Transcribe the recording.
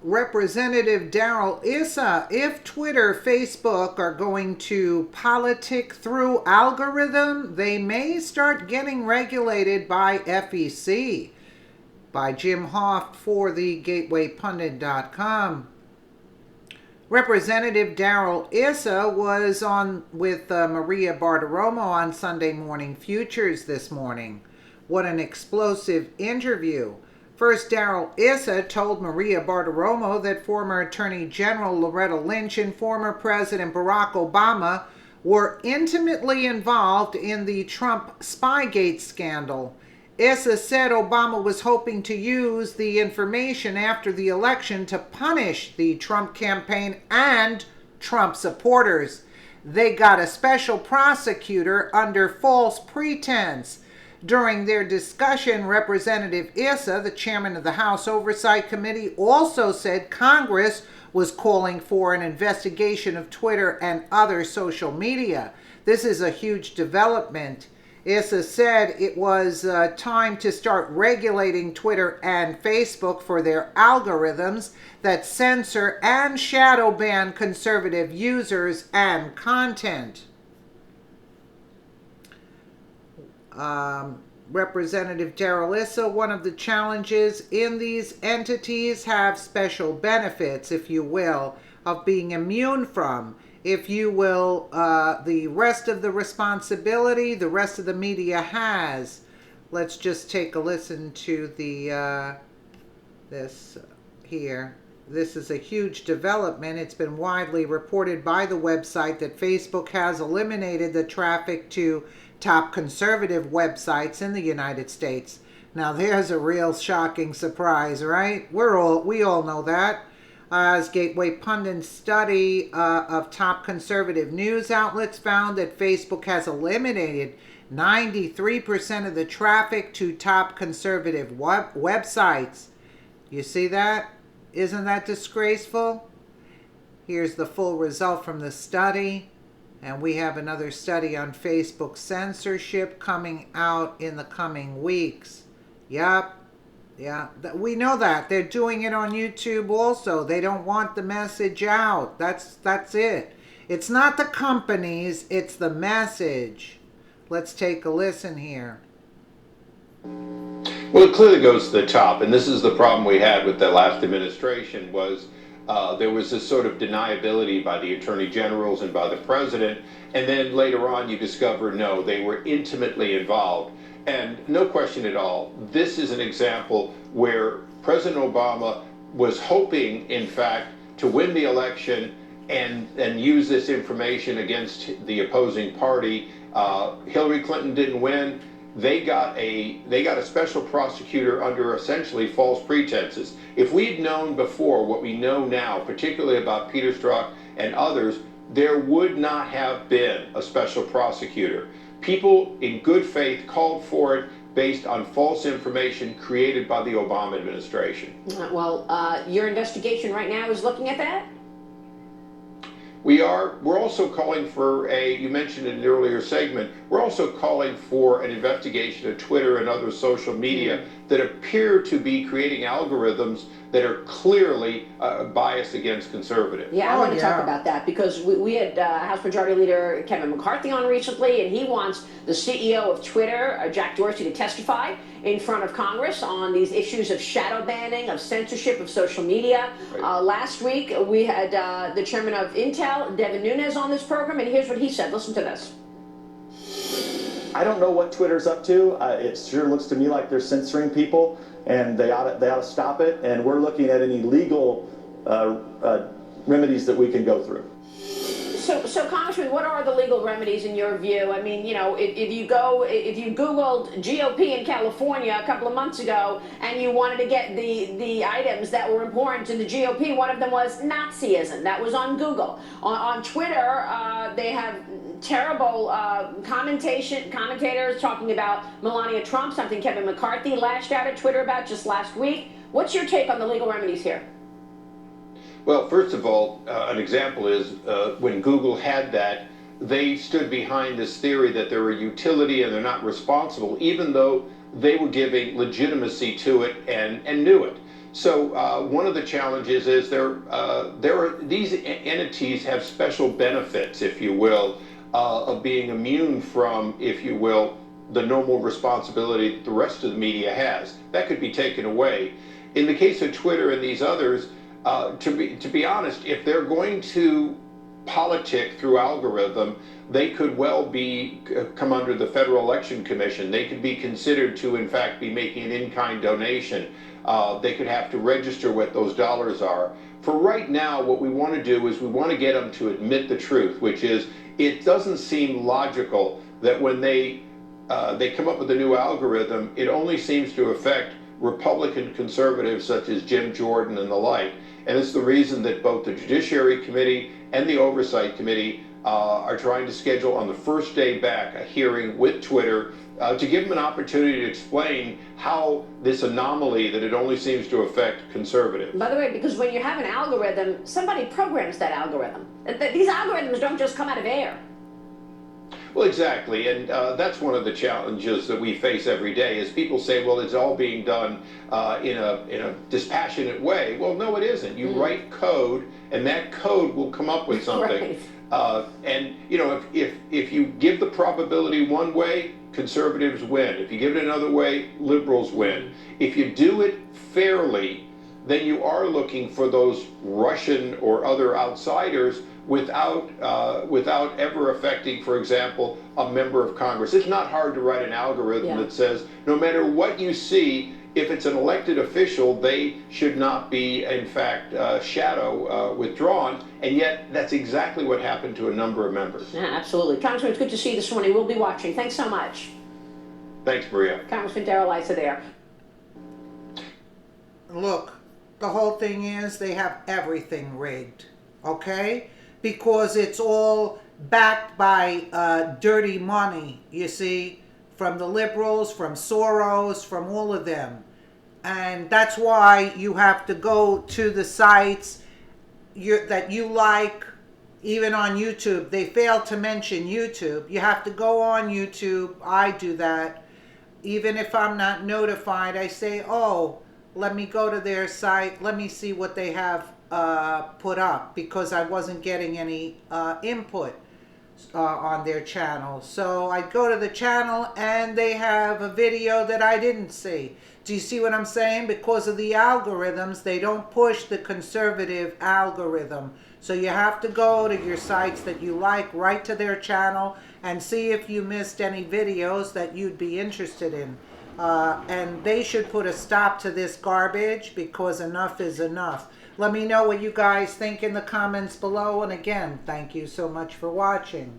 Representative Issa, if Twitter, Facebook are going to politic through algorithm, they may start getting regulated by FEC. By Jim Hoft for the GatewayPundit.com. Representative Issa was on with Maria Bartiromo on Sunday Morning Futures this morning. What an explosive interview. First, Issa told Maria Bartiromo that former Attorney General Loretta Lynch and former President Barack Obama were intimately involved in the Trump Spygate scandal. Issa said Obama was hoping to use the information after the election to punish the Trump campaign and Trump supporters. They got a special prosecutor under false pretense. During their discussion, Representative Issa, the chairman of the House Oversight Committee, also said Congress was calling for an investigation of Twitter and other social media. This is a huge development. Issa said it was time to start regulating Twitter and Facebook for their algorithms that censor and shadow ban conservative users and content. Representative Issa, one of the challenges in these entities have special benefits, if you will, of being immune from, if you will, the rest of the responsibility the rest of the media has. Let's just take a listen to the this here. This is a huge development. It's been widely reported by the website that Facebook has eliminated the traffic to top conservative websites in the United States. Now there's a real shocking surprise, right? We all know that. As Gateway Pundit's study of top conservative news outlets found that Facebook has eliminated 93% of the traffic to top conservative websites. You see that? Isn't that disgraceful? Here's the full result from the study. And we have another study on Facebook censorship coming out in the coming weeks. Yep. Yeah, we know that. They're doing it on YouTube also. They don't want the message out. That's it. It's not the companies, it's the message. Let's take a listen here. Well, it clearly goes to the top, and this is the problem we had with the last administration was there was this sort of deniability by the attorney generals and by the president, and then later on you discover, no, they were intimately involved. And no question at all, this is an example where President Obama was hoping, in fact, to win the election and use this information against the opposing party. Hillary Clinton didn't win. They got a special prosecutor under essentially false pretenses. If we'd known before what we know now, particularly about Peter Strzok and others, there would not have been a special prosecutor. People in good faith called for it based on false information created by the Obama administration. Well, your investigation right now is looking at that? We're also calling for you mentioned in an earlier segment, we're also calling for an investigation of Twitter and other social media that appear to be creating algorithms that are clearly biased against conservatives. Yeah, I want to talk about that because we had House Majority Leader Kevin McCarthy on recently, and he wants the CEO of Twitter, Jack Dorsey, to testify in front of Congress on these issues of shadow banning, of censorship of social media. Right. Last week, we had the chairman of Intel, Devin Nunes, on this program, and here's what he said. Listen to this. I don't know what Twitter's up to. It sure looks to me like they're censoring people, and they ought to stop it. And we're looking at any legal remedies that we can go through. So Congressman, what are the legal remedies in your view? I mean, you know, if you Googled GOP in California a couple of months ago and you wanted to get the items that were important to the GOP, one of them was Nazism. That was on Google. On Twitter, they have terrible commentators talking about Melania Trump, something Kevin McCarthy lashed out at Twitter about just last week. What's your take on the legal remedies here? Well, first of all, an example is when Google had that, they stood behind this theory that they're a utility and they're not responsible, even though they were giving legitimacy to it and knew it. So one of the challenges is these entities have special benefits, if you will, of being immune from, if you will, the normal responsibility that the rest of the media has. That could be taken away. In the case of Twitter and these others, to be honest, if they're going to politic through algorithm, they could well be come under the Federal Election Commission. They could be considered to, in fact, be making an in-kind donation. They could have to register what those dollars are. For right now, what we want to do is we want to get them to admit the truth, which is it doesn't seem logical that when they come up with a new algorithm, it only seems to affect Republican conservatives such as Jim Jordan and the like. And it's the reason that both the Judiciary Committee and the Oversight Committee are trying to schedule on the first day back a hearing with Twitter to give them an opportunity to explain how this anomaly that it only seems to affect conservatives. By the way, because when you have an algorithm, somebody programs that algorithm. These algorithms don't just come out of air. Well, exactly, and that's one of the challenges that we face every day. Is people say, "Well, it's all being done in a dispassionate way." Well, no, it isn't. You write code, and that code will come up with something. Right. And you know, if you give the probability one way, conservatives win. If you give it another way, liberals win. If you do it fairly, then you are looking for those Russian or other outsiders without ever affecting, for example, a member of Congress. It's not hard to write an algorithm that says no matter what you see, if it's an elected official, they should not be, in fact, shadow withdrawn. And yet, that's exactly what happened to a number of members. Yeah, absolutely. Congressman, it's good to see you this morning. We'll be watching. Thanks so much. Thanks, Maria. Congressman Darrell Issa there. Look, the whole thing is they have everything rigged, okay? Because it's all backed by dirty money, you see, from the liberals, from Soros, from all of them. And that's why you have to go to the sites that you like, even on YouTube. They fail to mention YouTube. You have to go on YouTube. I do that. Even if I'm not notified, I say, oh, let me go to their site. Let me see what they have put up, because I wasn't getting any input on their channel. So I go to the channel and they have a video that I didn't see. Do you see what I'm saying? Because of the algorithms, they don't push the conservative algorithm. So you have to go to your sites that you like, right to their channel, and see if you missed any videos that you'd be interested in. And they should put a stop to this garbage, because enough is enough. Let me know what you guys think in the comments below. And again, thank you so much for watching.